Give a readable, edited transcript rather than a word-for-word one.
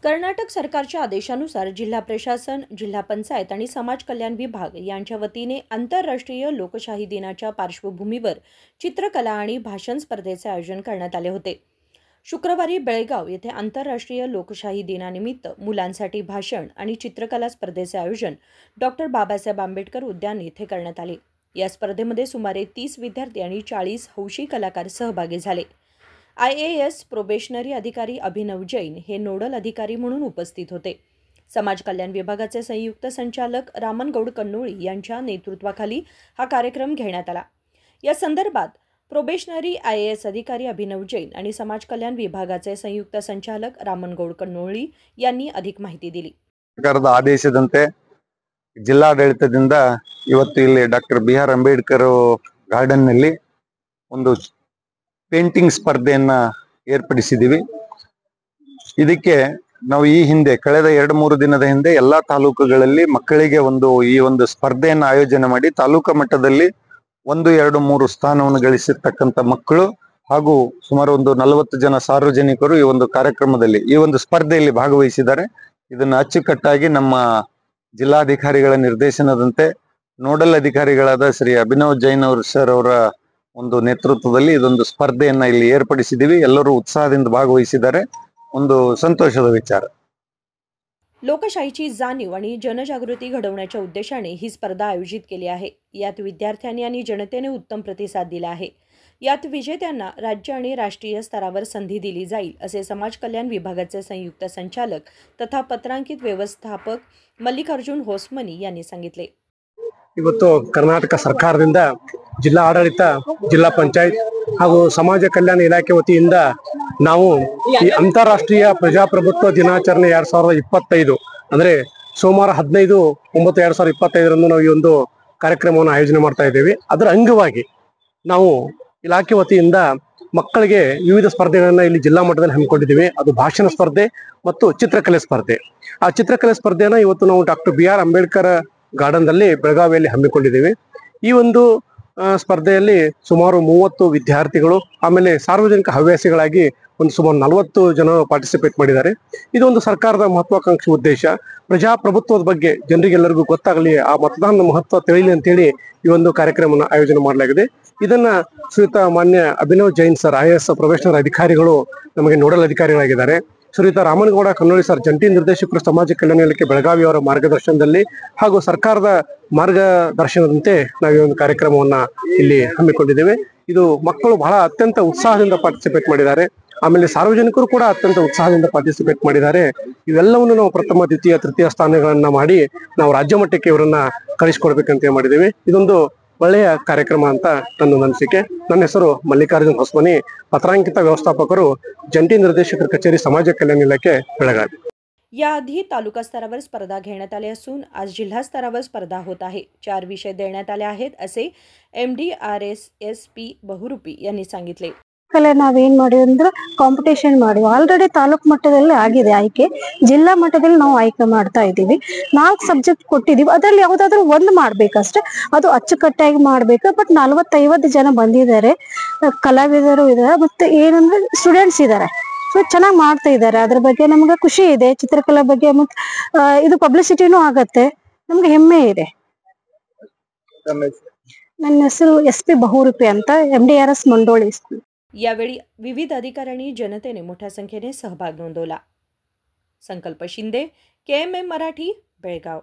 कर्नाटक सरकारच्या आदेशानुसार जिल्हा प्रशासन, जिल्हा पंचायत आणि समाज कल्याण विभाग यांच्या वतीने आंतरराष्ट्रीय लोकशाही दिनाच्या पार्श्वभूमीवर चित्रकला आणि भाषण स्पर्धेचे आयोजन करण्यात आले होते। शुक्रवारी बेळगाव येथे आंतरराष्ट्रीय लोकशाही दिनानिमित्त मुलांसाठी भाषण आणि चित्रकला स्पर्धेचे आयोजन डॉक्टर बाबासाहेब आंबेडकर उद्यान येथे करण्यात आले। या स्पर्धेमध्ये सुमारे 30 विद्यार्थी आणि 40 हौशी कलाकार सहभागी झाले। IAS प्रोबेशनरी अधिकारी अभिनव जैन हे नोडल अधिकारी म्हणून उपस्थित होते। समाज कल्याण विभागाचे संयुक्त संचालक रामनगौड कन्नोळी यांच्या नेतृत्वाखाली हा कार्यक्रम घेण्यात आला। या संदर्भात प्रोबेशनरी IAS अधिकारी अभिनव जैन आणि समाज कल्याण विभागाचे संयुक्त संचालक रामनगौड कन्नोळी यांनी अधिक माहिती दिली। ಸರ್ಕಾರದ ಆದೇಶದಂತೆ ಜಿಲ್ಲಾಡಳಿತದಿಂದ ಇವತ್ತು ಇಲ್ಲಿ ಡಾಕ್ಟರ್ BR ಅಂಬೇಡ್ಕರ್ ಗಾರ್ಡನ್ ನಲ್ಲಿ ಒಂದು ಪೇಂಟಿಂಗ್ ಸ್ಪರ್ಧೆಯನ್ನ ಏರ್ಪಡಿಸಿದ್ದೀವಿ। ಇದಕ್ಕೆ ನಾವು ಈ ಹಿಂದೆ ಕಳೆದ 2-3 ದಿನದ ಹಿಂದೆ ಎಲ್ಲಾ ತಾಲೂಕುಗಳಲ್ಲಿ ಮಕ್ಕಳಿಗೆ ಈ ಒಂದು ಸ್ಪರ್ಧೆಯನ್ನು ಆಯೋಜನೆ ಮಾಡಿ ತಾಲೂಕು ಮಟ್ಟದಲ್ಲಿ 1-2-3 ಸ್ಥಾನವನ್ನು ಗಳಿಸಿರ್ತಕ್ಕಂತ ಮಕ್ಕಳು ಹಾಗೂ ಸುಮಾರು 40 ಜನ ಸಾರ್ವಜನಿಕರು ಈ ಒಂದು ಕಾರ್ಯಕ್ರಮದಲ್ಲಿ ಈ ಒಂದು ಸ್ಪರ್ಧೆಯಲ್ಲಿ ಭಾಗವಹಿಸಿದ್ದಾರೆ। ಇದನ್ನ ಅಚ್ಚುಕಟ್ಟಾಗಿ ನಮ್ಮ ಜಿಲ್ಲಾಧಿಕಾರಿಗಳ ನಿರ್ದೇಶನದಂತೆ ನೋಡಲ್ ಅಧಿಕಾರಿಗಳಾದ ಶ್ರೀ ಅಭಿನವ್ ಜೈನ್ ಸರ್ ಅವರ ಒಂದು ನೇತೃತ್ವದಲ್ಲಿ ಇದೊಂದು ಸ್ಪರ್ಧೆಯನ್ನ ಇಲ್ಲಿ ಏರ್ಪಡಿಸಿದ್ದೀವಿ। ಎಲ್ಲರೂ उत्साहाದಿಂದ ಭಾಗವಹಿಸಿದ್ದಾರೆ। ಒಂದು ಸಂತೋಷದ ವಿಚಾರ। लोकशाहीची जाणीव आणि जनजागृती घडवण्याच्या उद्देशाने ही स्पर्धा आयोजित केली आहे। यात विद्यार्थ्यांनी आणि जनतेने उत्तम प्रतिसाद दिला आहे। यात विजेत्यांना राज्य आणि राष्ट्रीय स्तरावर संधी दिली जाईल असे समाज कल्याण विभागाचे संयुक्त संचालक तथा पत्रांकित व्यवस्थापक मल्लिकार्जुन होसमनी यांनी सांगितले। ಇವತ್ತು ಕರ್ನಾಟಕ ಸರ್ಕಾರದಿಂದ ಜಿಲ್ಲಾ ಆಡಳಿತ, ಜಿಲ್ಲಾ ಪಂಚಾಯತ್ ಹಾಗೂ ಸಮಾಜ ಕಲ್ಯಾಣ ಇಲಾಖೆ ವತಿಯಿಂದ ನಾವು ಈ ಅಂತಾರಾಷ್ಟ್ರೀಯ ಪ್ರಜಾಪ್ರಭುತ್ವ ದಿನಾಚರಣೆ 2025 ಅಂದ್ರೆ ಸೋಮವಾರ 15/9/2025 ನಾವು ಈ ಒಂದು ಕಾರ್ಯಕ್ರಮವನ್ನು ಆಯೋಜನೆ ಮಾಡ್ತಾ ಇದ್ದೇವೆ। ಅದರ ಅಂಗವಾಗಿ ನಾವು ಇಲಾಖೆ ವತಿಯಿಂದ ಮಕ್ಕಳಿಗೆ ವಿವಿಧ ಸ್ಪರ್ಧೆಗಳನ್ನ ಇಲ್ಲಿ ಜಿಲ್ಲಾ ಮಟ್ಟದಲ್ಲಿ ಹಮ್ಮಿಕೊಂಡಿದ್ದೀವಿ। ಅದು ಭಾಷಣ ಸ್ಪರ್ಧೆ ಮತ್ತು ಚಿತ್ರಕಲೆ ಸ್ಪರ್ಧೆ। ಆ ಚಿತ್ರಕಲೆ ಸ್ಪರ್ಧೆನ ಇವತ್ತು ನಾವು ಡಾಕ್ಟರ್ BR ಅಂಬೇಡ್ಕರ್ ಗಾರ್ಡನ್ ದಲ್ಲಿ ಬೆಳಗಾವಿಯಲ್ಲಿ ಹಮ್ಮಿಕೊಂಡಿದ್ದೀವಿ। ಈ ಒಂದು ಸ್ಪರ್ಧೆಯಲ್ಲಿ ಸುಮಾರು 30 ವಿದ್ಯಾರ್ಥಿಗಳು ಆಮೇಲೆ ಸಾರ್ವಜನಿಕ ಹವ್ಯಾಸಿಗಳಾಗಿ ಸುಮಾರು 40 ಜನ ಪಾರ್ಟಿಸಿಪೇಟ್ ಮಾಡಿದ್ದಾರೆ। ಇದೊಂದು ಸರ್ಕಾರದ ಮಹತ್ವಾಕಾಂಕ್ಷಿ ಉದ್ದೇಶ, ಪ್ರಜಾಪ್ರಭುತ್ವದ ಬಗ್ಗೆ ಜನರಿಗೆಲ್ಲರಿಗೂ ಗೊತ್ತಾಗಲಿ, ಆ ಮತದಾನದ ಮಹತ್ವ ತಿಳಿಯಲಿ ಅಂತೇಳಿ ಈ ಒಂದು ಕಾರ್ಯಕ್ರಮವನ್ನು ಆಯೋಜನೆ ಮಾಡಲಾಗಿದೆ। ಇದನ್ನ ಶ್ರೀಯುತ ಮಾನ್ಯ Abhinav Jain sir IAS probationary ಅಧಿಕಾರಿಗಳು ನಮಗೆ ನೋಡಲ್ ಅಧಿಕಾರಿಗಳಾಗಿದ್ದಾರೆ। ಶ್ರೀಯುತ ರಾಮನಗೌಡ ಕನ್ನೋಳಿ ಸರ್ ಜಂಟಿ ನಿರ್ದೇಶಕರು ಸಮಾಜ ಕಲ್ಯಾಣ ಇಲಾಖೆ ಬೆಳಗಾವಿ ಅವರ ಮಾರ್ಗದರ್ಶನದಲ್ಲಿ ಹಾಗೂ ಸರ್ಕಾರದ ಮಾರ್ಗದರ್ಶನದಂತೆ ನಾವು ಈ ಒಂದು ಕಾರ್ಯಕ್ರಮವನ್ನ ಇಲ್ಲಿ ಹಮ್ಮಿಕೊಂಡಿದ್ದೇವೆ। ಇದು ಮಕ್ಕಳು ಬಹಳ ಅತ್ಯಂತ ಉತ್ಸಾಹದಿಂದ ಪಾರ್ಟಿಸಿಪೇಟ್ ಮಾಡಿದ್ದಾರೆ, ಆಮೇಲೆ ಸಾರ್ವಜನಿಕರು ಕೂಡ ಅತ್ಯಂತ ಉತ್ಸಾಹದಿಂದ ಪಾರ್ಟಿಸಿಪೇಟ್ ಮಾಡಿದ್ದಾರೆ। ಇವೆಲ್ಲವನ್ನು ನಾವು ಪ್ರಥಮ, ದ್ವಿತೀಯ, ತೃತೀಯ ಸ್ಥಾನಗಳನ್ನ ಮಾಡಿ ನಾವು ರಾಜ್ಯ ಮಟ್ಟಕ್ಕೆ ಇವರನ್ನ ಕಳಿಸ್ಕೊಡ್ಬೇಕಂತ ಮಾಡಿದ್ದೇವೆ। ಇದೊಂದು ಒಳ್ಳೆಯ ಕಾರ್ಯಕ್ರಮ ಅಂತ ನನ್ನ ಅನಿಸಿಕೆ। ನನ್ನ ಹೆಸರು मल्लिकार्जुन होसमनी, पत्रांकित व्यवस्थापकರು, जंटी निर्देशकर कचेरी समाज कल्याण इलाके बेळगावी। याआधी तालुका स्तरावर स्पर्धा घेण्यात आली असून आज जिल्हा स्तरावर स्पर्धा होत आहे। 4 विषय देण्यात आले आहेत असे MD RSSP बहुरूपी यांनी सांगितले। ಕಲೆ ನಾವೇನ್ ಮಾಡಿದ್ವಿ ಅಂದ್ರೆ ಕಾಂಪಿಟೇಷನ್ ಮಾಡಿವಿ। ಆಲ್ರೆಡಿ ತಾಲೂಕು ಮಟ್ಟದಲ್ಲಿ ಆಗಿದೆ ಆಯ್ಕೆ, ಜಿಲ್ಲಾ ಮಟ್ಟದಲ್ಲಿ ನಾವು ಆಯ್ಕೆ ಮಾಡ್ತಾ ಇದ್ದೀವಿ। 4 ಸಬ್ಜೆಕ್ಟ್ ಕೊಟ್ಟಿದೀವಿ, ಅದರಲ್ಲಿ ಯಾವ್ದಾದ್ರು ಒಂದು ಮಾಡ್ಬೇಕಷ್ಟೇ, ಅದು ಅಚ್ಚುಕಟ್ಟಾಗಿ ಮಾಡ್ಬೇಕು। ಬಟ್ 40-50 ಜನ ಬಂದಿದ್ದಾರೆ, ಕಲಾವಿದರು ಇದ್ದಾರೆ, ಮತ್ತೆ ಏನಂದ್ರೆ ಸ್ಟೂಡೆಂಟ್ಸ್ ಇದ್ದಾರೆ। ಸೊ ಚೆನ್ನಾಗಿ ಮಾಡ್ತಾ ಇದ್ದಾರೆ, ಅದ್ರ ಬಗ್ಗೆ ನಮ್ಗೆ ಖುಷಿ ಇದೆ। ಚಿತ್ರಕಲಾ ಬಗ್ಗೆ ಮತ್ತೆ ಇದು ಪಬ್ಲಿಸಿಟಿನೂ ಆಗತ್ತೆ, ನಮ್ಗೆ ಹೆಮ್ಮೆ ಇದೆ। ನನ್ನ ಹೆಸರು SP बहुरूपी ಅಂತ, MDRS मंडोळी स्कूल। यावेळी विविध अधिकाऱ्यांनी जनतेने मोठ्या संख्येने सहभाग नोंदवला। संकल्प शिंदे, KMM मराठी, बेळगाव।